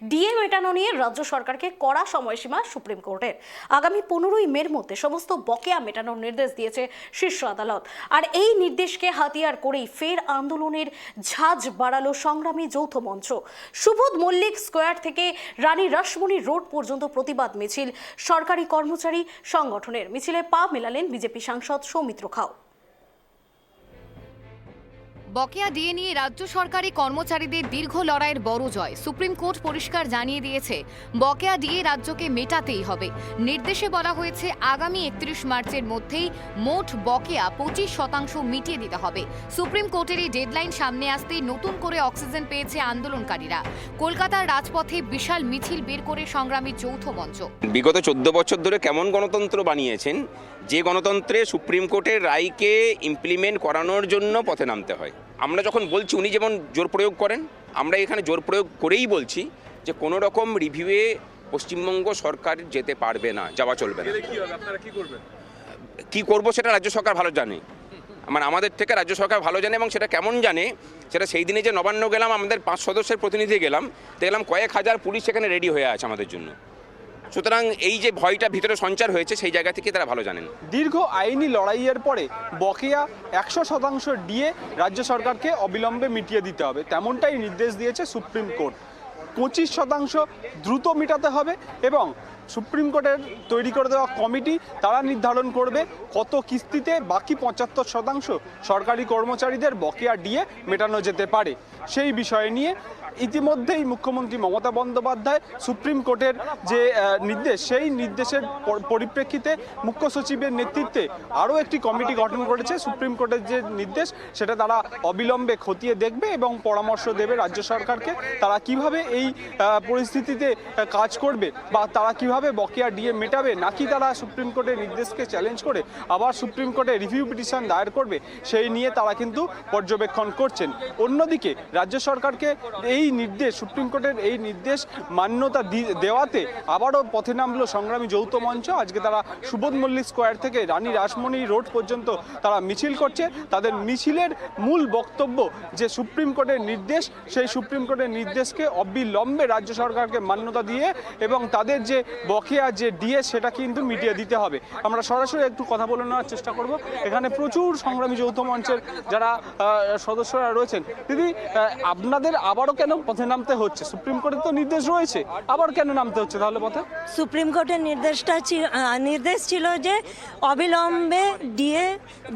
DA মেটানো নিয়ে রাজ্য সরকারকে কড়া সময়সীমা সুপ্রিম কোর্টের। আগামী 15ই মের মধ্যে সমস্ত বকেয়া মেটানোর নির্দেশ দিয়েছে শীর্ষ আদালত। আর এই নির্দেশকে হাতিয়ার করেই ফের আন্দোলনের ঝাঁজ বাড়ালো সংগ্রামী যৌথ মঞ্চ। সুবোধ মল্লিক স্কোয়ার থেকে রানী রাসমণি রোড পর্যন্ত প্রতিবাদ মিছিল সরকারি কর্মচারী সংগঠনের। মিছিলে পা মেলালেন বিজেপি সাংসদ সৌমিত্র খাও। বকেয়া ডিএ নিয়ে রাজ্য সরকারি কর্মচারীদের দীর্ঘ লড়াইয়ের বড় জয়। সুপ্রিম কোর্ট পরিষ্কার জানিয়ে দিয়েছে বকেয়া ডিএ রাজ্যকে মেটাতেই হবে। নির্দেশে বলা হয়েছে আগামী 31 মার্চের মধ্যেই মোট বকেয়া 25% মিটিয়ে দিতে হবে। সুপ্রিম কোর্টের এই ডেডলাইন সামনে আসতেই নতুন করে অক্সিজেন পেয়েছে আন্দোলনকারীরা। কলকাতার রাজপথে বিশাল মিছিল বের করে সংগ্রামী যৌথ মঞ্চ। বিগত 14 বছর ধরে কেমন গণতন্ত্র বানিয়েছেন, যে গণতন্ত্রে সুপ্রিম কোর্টের রায়কে ইমপ্লিমেন্ট করানোর জন্য পথে নামতে হয়। আমরা যখন বলছি, উনি যেমন জোর প্রয়োগ করেন, আমরা এখানে জোর প্রয়োগ করেই বলছি যে কোনো রকম রিভিউয়ে পশ্চিমবঙ্গ সরকার যেতে পারবে না, যাওয়া চলবে না। কি করব সেটা রাজ্য সরকার ভালো জানে, আমাদের থেকে রাজ্য সরকার ভালো জানে। এবং সেটা কেমন জানে, সেটা সেই দিনে যে নবান্ন গেলাম, আমাদের 5 সদস্যের প্রতিনিধি গেলাম, দেখলাম কয়েক হাজার পুলিশ সেখানে রেডি হয়ে আছে আমাদের জন্য। সুতরাং এই যে ভয়টা ভিতরে সঞ্চার হয়েছে, সেই জায়গা থেকে তারা ভালো জানেন। দীর্ঘ আইনি লড়াইয়ের পরে বকেয়া 100% ডিএ রাজ্য সরকারকে অবিলম্বে মিটিয়ে দিতে হবে, তেমনটাই নির্দেশ দিয়েছে সুপ্রিম কোর্ট। 25% দ্রুত মেটাতে হবে এবং সুপ্রিম কোর্টের তৈরি করে দেওয়া কমিটি তারা নির্ধারণ করবে কত কিস্তিতে বাকি 75% সরকারি কর্মচারীদের বকেয়া ডিএ মেটানো যেতে পারে। সেই বিষয় নিয়ে ইতিমধ্যেই মুখ্যমন্ত্রী মমতা বন্দ্যোপাধ্যায় সুপ্রিম কোর্টের যে নির্দেশ, সেই নির্দেশের পরিপ্রেক্ষিতে মুখ্য সচিবের নেতৃত্বে আরও একটি কমিটি গঠন করেছে। সুপ্রিম কোর্টের যে নির্দেশ সেটা তারা অবিলম্বে খতিয়ে দেখবে এবং পরামর্শ দেবে রাজ্য সরকারকে তারা কিভাবে এই পরিস্থিতিতে কাজ করবে, বা তারা কিভাবে বকেয়া ডিএ মেটাবে, নাকি তারা সুপ্রিম কোর্টের নির্দেশকে চ্যালেঞ্জ করে আবার সুপ্রিম কোর্টে রিভিউ পিটিশন দায়ের করবে, সেই নিয়ে তারা কিন্তু পর্যবেক্ষণ করছেন। অন্যদিকে রাজ্য সরকারকে এই নির্দেশ, সুপ্রিম কোর্টের এই নির্দেশ মান্যতা দেওয়াতে আবারও পথে নামলো সংগ্রামী যৌথ মঞ্চ। আজকে তারা সুবোধ মল্লিক স্কোয়ার থেকে রানী রাসমণি রোড পর্যন্ত তারা মিছিল করছে। তাদের মিছিলের মূল বক্তব্য যে সুপ্রিম কোর্টের নির্দেশ, সেই সুপ্রিম কোর্টের নির্দেশকে অবিলম্বে রাজ্য সরকারকে মান্যতা দিয়ে এবং তাদের যে বকেয়া যে ডিএ সেটা কিন্তু মিটিয়ে দিতে হবে। আমরা সরাসরি একটু কথা বলে নেওয়ার চেষ্টা করব। এখানে প্রচুর সংগ্রামী যৌথ মঞ্চের যারা সদস্যরা রয়েছেন। দিদি, আপনাদের আবারও কেন পথে নামতে হচ্ছে? সুপ্রিম কোর্টের তো নির্দেশ রয়েছে, আবার কেন নামতে হচ্ছে তাহলে পথে? সুপ্রিম কোর্টের নির্দেশ ছিল যে অবিলম্বে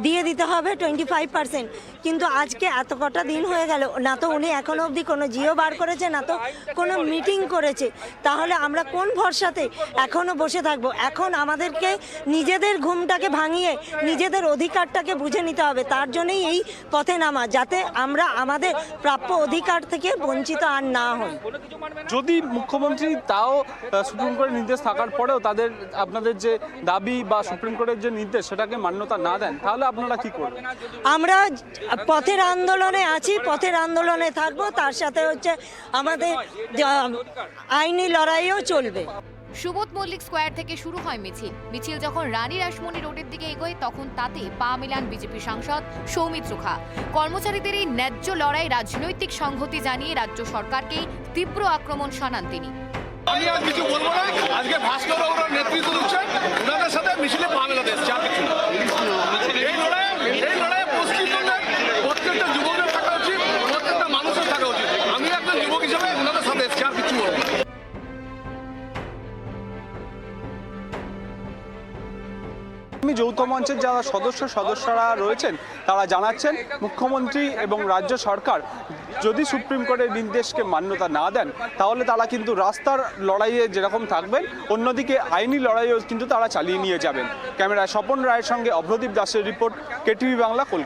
দিয়ে দিতে হবে 25%, কিন্তু আজকে এত কটা দিন হয়ে গেল, না তো উনি এখনো অবধি কোনো জিও বার করেছে, না তো কোনো মিটিং করেছে। তাহলে আমরা কোন ভরসাতে এখনো বসে থাকবো? এখন আমাদেরকে নিজেদের ঘুমটাকে ভাঙিয়ে নিজেদের অধিকারটাকে বুঝে নিতে হবে। তার জন্যই এই পথে নামা, যাতে আমরা আমাদের প্রাপ্য অধিকার থেকে বঞ্চিত আর না হই। যদি মুখ্যমন্ত্রী তাও সুপ্রিম কোর্টের নির্দেশ থাকার পরেও আপনাদের যে দাবি বা সুপ্রিম কোর্টের যে নির্দেশ সেটাকে মান্যতা না দেন, তাহলে আপনারা কি করবেন? আমরা পথের আন্দোলনে আছি, পথের আন্দোলনে থাকবো, তার সাথে হচ্ছে আমাদের আইনি লড়াইও চলবে। সুবোধ মল্লিক স্কোয়ার থেকে শুরু হয় মিছিল যখন রানী রাসমণি রোডের দিকে এগোয়, তখন তাতে পা মেলান বিজেপি সাংসদ সৌমিত্র খা। কর্মচারীদের এই ন্যায্য লড়াই রাজনৈতিক সংহতি জানিয়ে রাজ্য সরকারকেই তীব্র আক্রমণ শানান তিনি। আমি আর কিছু বলবো না। আজকে ভাস্কর বাবুরা নেতৃত্ব দিচ্ছেন, ওনাদের সাথে মিছিলে পা মেলাতে এসেছে, আর কিছু না। এই লড়াই পশ্চিমবঙ্গের প্রত্যেকটা যুবকের থাকা উচিত, প্রত্যেকটা মানুষের থাকা উচিত। আমি একজন যুবক হিসেবে ওনাদের সাথে এসেছি, আর কিছু বলবো না। যৌথ মঞ্চের যারা সদস্যরা রয়েছেন তারা জানাচ্ছেন মুখ্যমন্ত্রী এবং রাজ্য সরকার যদি সুপ্রিম কোর্টের নির্দেশকে মান্যতা না দেন, তাহলে তারা কিন্তু রাস্তার লড়াইয়ে যেরকম থাকবেন, অন্যদিকে আইনি লড়াইও কিন্তু তারা চালিয়ে নিয়ে যাবেন। ক্যামেরায় স্বপন রায়ের সঙ্গে অভ্রদীপ দাসের রিপোর্ট, কেটিভি বাংলা, কলকাতা।